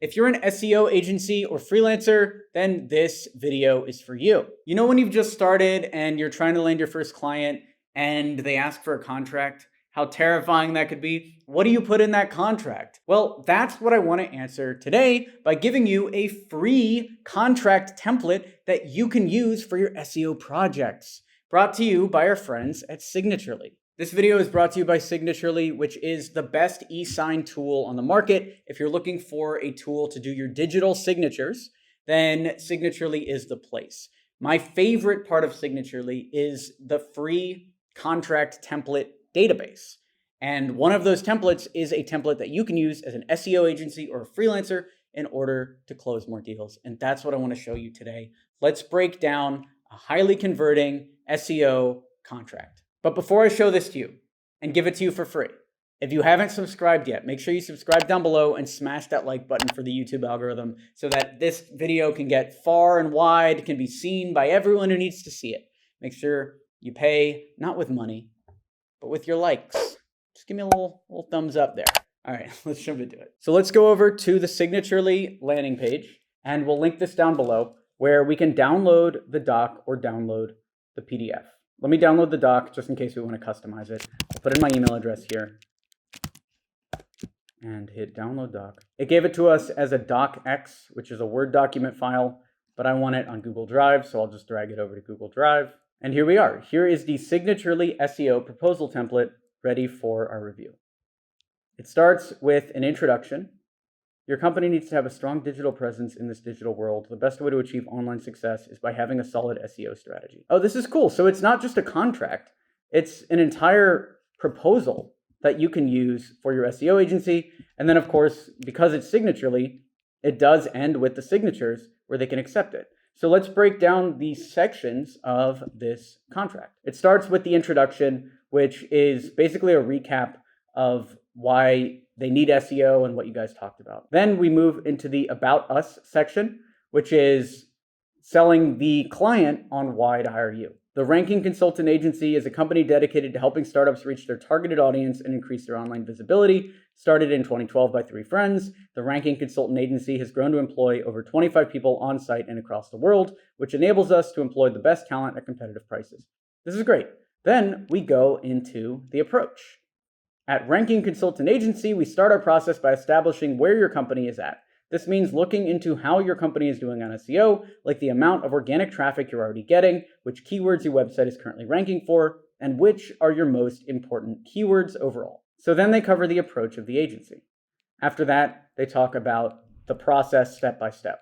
If you're an SEO agency or freelancer, then this video is for you. You know when you've just started and you're trying to land your first client and they ask for a contract? How terrifying that could be. What do you put in that contract? Well, that's what I want to answer today by giving you a free contract template that you can use for your SEO projects. Brought to you by our friends at Signaturely. This video is brought to you by Signaturely, which is the best e-sign tool on the market. If you're looking for a tool to do your digital signatures, then Signaturely is the place. My favorite part of Signaturely is the free contract template database. And one of those templates is a template that you can use as an SEO agency or a freelancer in order to close more deals. And that's what I want to show you today. Let's break down a highly converting SEO contract. But before I show this to you and give it to you for free, if you haven't subscribed yet, make sure you subscribe down below and smash that like button for the YouTube algorithm so that this video can get far and wide, can be seen by everyone who needs to see it. Make sure you pay, not with money, but with your likes. Just give me a little thumbs up there. All right, let's jump into it. So let's go over to the Signaturely landing page, and we'll link this down below where we can download the doc or download the PDF. Let me download the doc just in case we want to customize it. I'll put in my email address here and hit download doc. It gave it to us as a docx, which is a Word document file, but I want it on Google Drive, so I'll just drag it over to Google Drive. And here we are. Here is the Signaturely SEO proposal template ready for our review. It starts with an introduction. Your company needs to have a strong digital presence in this digital world. The best way to achieve online success is by having a solid SEO strategy. Oh, this is cool. So it's not just a contract. It's an entire proposal that you can use for your SEO agency. And then, of course, because it's Signaturely, it does end with the signatures where they can accept it. So let's break down the sections of this contract. It starts with the introduction, which is basically a recap of why they need SEO and what you guys talked about. Then we move into the About Us section, which is selling the client on why to hire you. The Ranking Consultant Agency is a company dedicated to helping startups reach their targeted audience and increase their online visibility. Started in 2012 by 3 friends, the Ranking Consultant Agency has grown to employ over 25 people on site and across the world, which enables us to employ the best talent at competitive prices. This is great. Then we go into the approach. At Ranking Consultant Agency, we start our process by establishing where your company is at. This means looking into how your company is doing on SEO, like the amount of organic traffic you're already getting, which keywords your website is currently ranking for, and which are your most important keywords overall. So then they cover the approach of the agency. After that, they talk about the process step by step.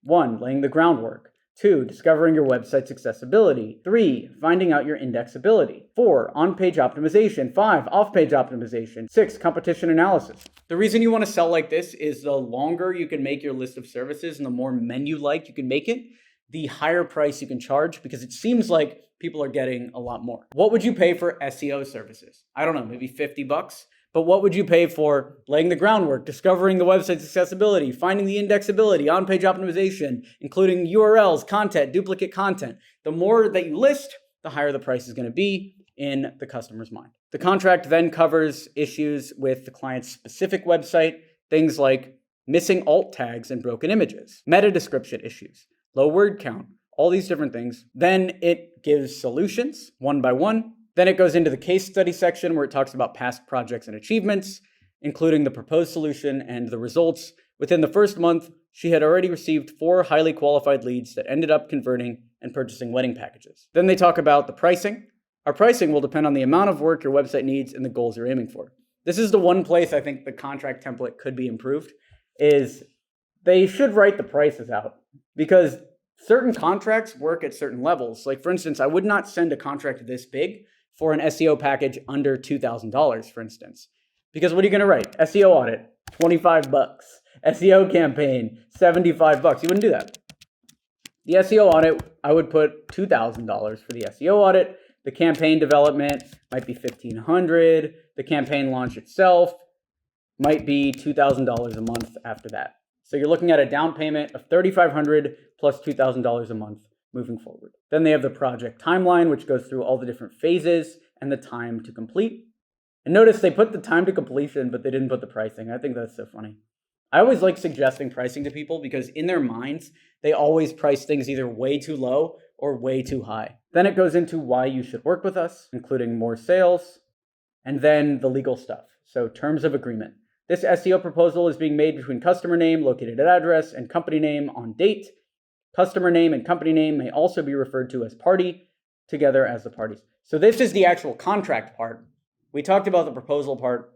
1, laying the groundwork. 2, discovering your website's accessibility. 3, finding out your indexability. 4, on-page optimization. 5, off-page optimization. 6, competition analysis. The reason you want to sell like this is the longer you can make your list of services and the more menu-like you can make it, the higher price you can charge, because it seems like people are getting a lot more. What would you pay for SEO services? I don't know, maybe $50? But what would you pay for laying the groundwork, discovering the website's accessibility, finding the indexability, on-page optimization, including URLs, content, duplicate content? The more that you list, the higher the price is going to be in the customer's mind. The contract then covers issues with the client's specific website, things like missing alt tags and broken images, meta description issues, low word count, all these different things. Then it gives solutions one by one. Then it goes into the case study section where it talks about past projects and achievements, including the proposed solution and the results. Within the first month, she had already received 4 highly qualified leads that ended up converting and purchasing wedding packages. Then they talk about the pricing. Our pricing will depend on the amount of work your website needs and the goals you're aiming for. This is the one place I think the contract template could be improved, is they should write the prices out, because certain contracts work at certain levels. Like, for instance, I would not send a contract this big for an SEO package under $2,000, for instance. Because what are you going to write? SEO audit, $25. SEO campaign, $75. You wouldn't do that. The SEO audit, I would put $2,000 for the SEO audit. The campaign development might be $1,500. The campaign launch itself might be $2,000 a month after that. So you're looking at a down payment of $3,500 plus $2,000 a month moving forward. Then they have the project timeline, which goes through all the different phases and the time to complete. And notice they put the time to completion, but they didn't put the pricing. I think that's so funny. I always like suggesting pricing to people because in their minds, they always price things either way too low or way too high. Then it goes into why you should work with us, including more sales, and then the legal stuff. So terms of agreement. This SEO proposal is being made between customer name, located at address, and company name on date. Customer name and company name may also be referred to as party, together as the parties. So this is the actual contract part. We talked about the proposal part,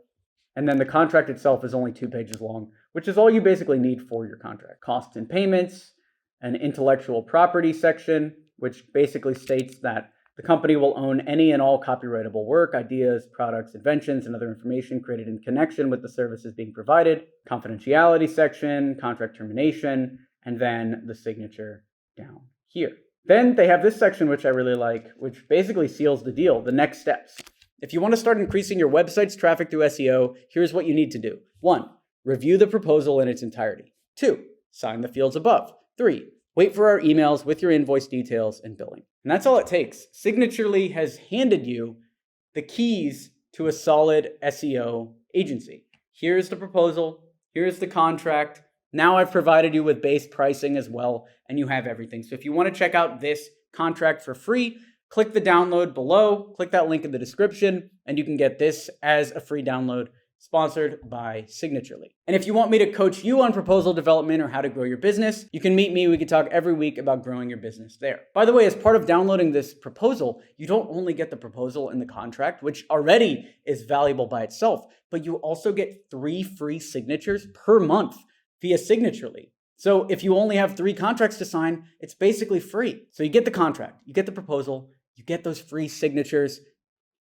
and then the contract itself is only 2 pages long, which is all you basically need for your contract. Costs and payments, an intellectual property section, which basically states that the company will own any and all copyrightable work, ideas, products, inventions, and other information created in connection with the services being provided. Confidentiality section, contract termination, and then the signature down here. Then they have this section, which I really like, which basically seals the deal, the next steps. If you want to start increasing your website's traffic through SEO, here's what you need to do. 1, review the proposal in its entirety. 2, sign the fields above. 3, wait for our emails with your invoice details and billing. And that's all it takes. Signaturely has handed you the keys to a solid SEO agency. Here's the proposal. Here's the contract. Now I've provided you with base pricing as well, and you have everything. So if you want to check out this contract for free, click the download below, click that link in the description, and you can get this as a free download sponsored by Signaturely. And if you want me to coach you on proposal development or how to grow your business, you can meet me. We can talk every week about growing your business there. By the way, as part of downloading this proposal, you don't only get the proposal and the contract, which already is valuable by itself, but you also get 3 free signatures per month via Signaturely. So if you only have 3 contracts to sign, it's basically free. So you get the contract, you get the proposal, you get those free signatures.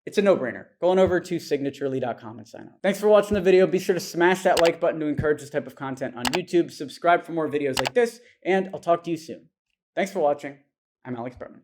It's a no-brainer. Go on over to signaturely.com and sign up. Thanks for watching the video. Be sure to smash that like button to encourage this type of content on YouTube. Subscribe for more videos like this, and I'll talk to you soon. Thanks for watching. I'm Alex Berman.